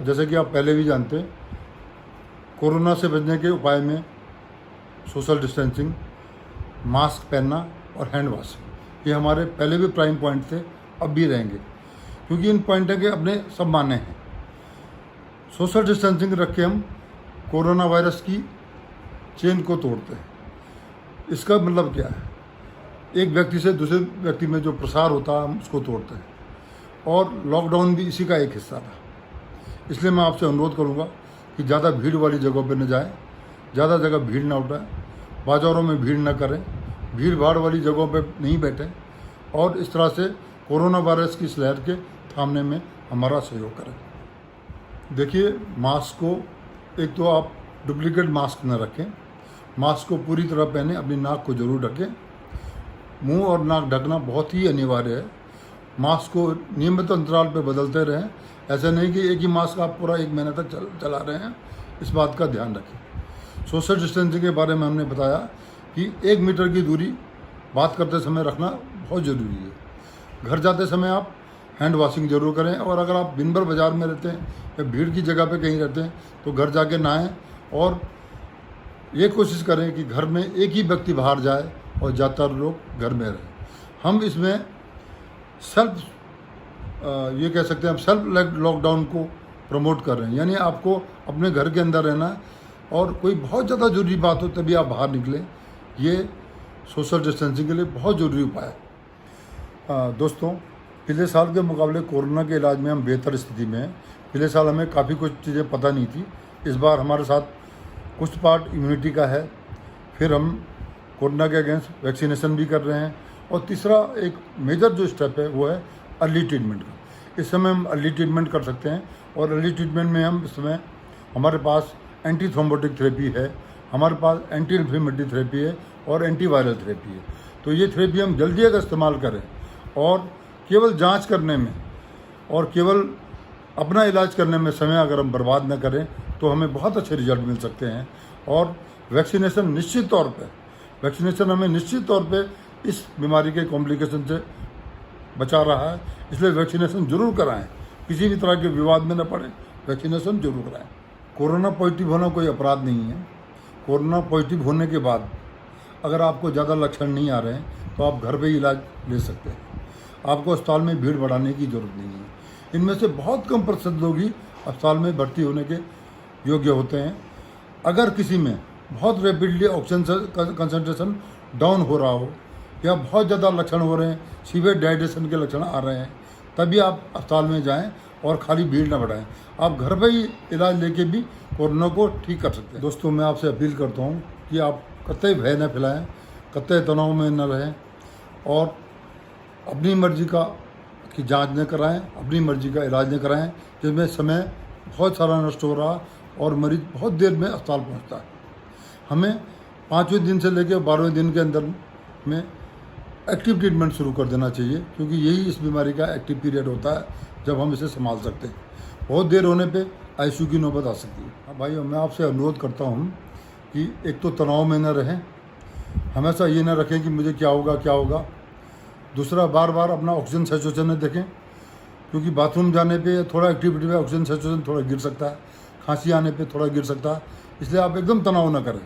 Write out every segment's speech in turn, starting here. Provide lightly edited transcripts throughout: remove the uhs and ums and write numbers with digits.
जैसे कि आप पहले भी जानते हैं, कोरोना से बचने के उपाय में सोशल डिस्टेंसिंग, मास्क पहनना और हैंड वॉशिंग, ये हमारे पहले भी प्राइम पॉइंट थे, अब भी रहेंगे, क्योंकि इन पॉइंटों के अपने सब माने हैं। सोशल डिस्टेंसिंग रख के हम कोरोना वायरस की चेन को तोड़ते हैं। इसका मतलब क्या है? एक व्यक्ति से दूसरे व्यक्ति में जो प्रसार होता है हम उसको तोड़ते हैं, और लॉकडाउन भी इसी का एक हिस्सा था। इसलिए मैं आपसे अनुरोध करूंगा कि ज़्यादा भीड़ वाली जगहों पर न जाएं, ज़्यादा जगह भीड़ ना उठाएं, बाज़ारों में भीड़ न करें, भीड़ भाड़ वाली जगहों पर नहीं बैठें, और इस तरह से कोरोना वायरस की इस लहर के थामने में हमारा सहयोग करें। देखिए, मास्क को एक तो आप डुप्लीकेट मास्क न रखें, मास्क को पूरी तरह पहने, अपनी नाक को जरूर ढकें। मुंह और नाक ढकना बहुत ही अनिवार्य है। मास्क को नियमित अंतराल पर बदलते रहें, ऐसा नहीं कि एक ही मास्क आप पूरा 1 महीने तक चला रहे हैं, इस बात का ध्यान रखें। सोशल डिस्टेंसिंग के बारे में हमने बताया कि 1 मीटर की दूरी बात करते समय रखना बहुत ज़रूरी है। घर जाते समय आप हैंड वॉशिंग जरूर करें, और अगर आप दिन भर बाज़ार में रहते हैं या भीड़ की जगह पे कहीं रहते हैं तो घर जाके नहाएं, और ये कोशिश करें कि घर में एक ही व्यक्ति बाहर जाए और ज़्यादातर लोग घर में रहें। हम इसमें ये कह सकते हैं हम सेल्फ लॉकडाउन को प्रमोट कर रहे हैं, यानी आपको अपने घर के अंदर रहना है, और कोई बहुत ज़्यादा ज़रूरी बात हो तभी आप बाहर निकलें। ये सोशल डिस्टेंसिंग के लिए बहुत ज़रूरी उपाय है। दोस्तों, पिछले साल के मुकाबले कोरोना के इलाज में हम बेहतर स्थिति में हैं। पिछले साल हमें काफ़ी कुछ चीज़ें पता नहीं थी, इस बार हमारे साथ कुछ पार्ट इम्यूनिटी का है। फिर हम कोरोना के अगेंस्ट वैक्सीनेशन भी कर रहे हैं, और तीसरा एक मेजर जो स्टेप है वो है अर्ली ट्रीटमेंट का। इस समय हम अर्ली ट्रीटमेंट कर सकते हैं, और अर्ली ट्रीटमेंट में हम इस समय हमारे पास एंटी थ्रोम्बोटिक थेरेपी है, हमारे पास एंटी इन्फ्लेमेटरी थेरेपी है, और एंटी वायरल थेरेपी है। तो ये थेरेपी हम जल्दी अगर इस्तेमाल करें, और केवल जांच करने में और केवल अपना इलाज करने में समय अगर हम बर्बाद न करें तो हमें बहुत अच्छे रिजल्ट मिल सकते हैं। और वैक्सीनेशन हमें निश्चित तौर पे इस बीमारी के कॉम्प्लिकेशन से बचा रहा है। इसलिए वैक्सीनेशन जरूर कराएं, किसी भी तरह के विवाद में न पड़े, वैक्सीनेशन जरूर कराएं। कोरोना पॉजिटिव होना कोई अपराध नहीं है। कोरोना पॉजिटिव होने के बाद अगर आपको ज़्यादा लक्षण नहीं आ रहे हैं तो आप घर पे ही इलाज ले सकते हैं। आपको अस्पताल में भीड़ बढ़ाने की ज़रूरत नहीं है। इनमें से बहुत कम प्रतिशत लोग ही अस्पताल में भर्ती होने के योग्य होते हैं। अगर किसी में बहुत रैपिडली ऑक्सीजन कंसंट्रेशन डाउन हो रहा हो, या बहुत ज़्यादा लक्षण हो रहे हैं, सीवियर डिहाइड्रेशन के लक्षण आ रहे हैं, तभी आप अस्पताल में जाएं और खाली भीड़ न बढ़ाएं। आप घर पर ही इलाज लेके भी कोरोना को ठीक कर सकते हैं। दोस्तों, मैं आपसे अपील करता हूं कि आप कतई भय न फैलाएं, कतई तनाव में न रहें, और अपनी मर्जी की जांच न कराएं, अपनी मर्जी का इलाज न कराएं, जिसमें समय बहुत सारा नष्ट हो रहा और मरीज बहुत देर में अस्पताल पहुंचता है। हमें 5वें दिन से लेकर 12वें दिन के अंदर में एक्टिव ट्रीटमेंट शुरू कर देना चाहिए, क्योंकि यही इस बीमारी का एक्टिव पीरियड होता है जब हम इसे संभाल सकते हैं। बहुत देर होने पे आईसीयू की नौबत आ सकती है। हाँ भाइयों, मैं आपसे अनुरोध करता हूँ कि एक तो तनाव में न रहें, हमेशा ये न रखें कि मुझे क्या होगा। दूसरा, बार बार अपना ऑक्सीजन सैचुरेशन न देखें, क्योंकि बाथरूम जाने पे थोड़ा एक्टिविटी में ऑक्सीजन सैचुरेशन थोड़ा गिर सकता है, खांसी आने पे थोड़ा गिर सकता है, इसलिए आप एकदम तनाव न करें।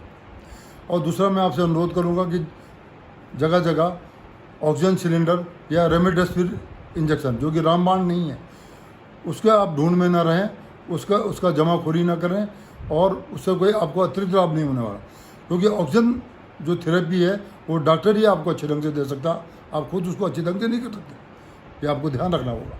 और दूसरा, मैं आपसे अनुरोध करूँगा कि जगह जगह ऑक्सीजन सिलेंडर या रेमडेसिविर इंजेक्शन, जो कि रामबाण नहीं है, उसके आप ढूंढ में ना रहें, उसका जमाखोरी ना करें, और उससे कोई आपको अतिरिक्त लाभ नहीं होने वाला, क्योंकि ऑक्सीजन जो थेरेपी है वो डॉक्टर ही आपको अच्छे ढंग से दे सकता, आप खुद उसको अच्छे ढंग से नहीं कर सकते। ये आपको ध्यान रखना होगा।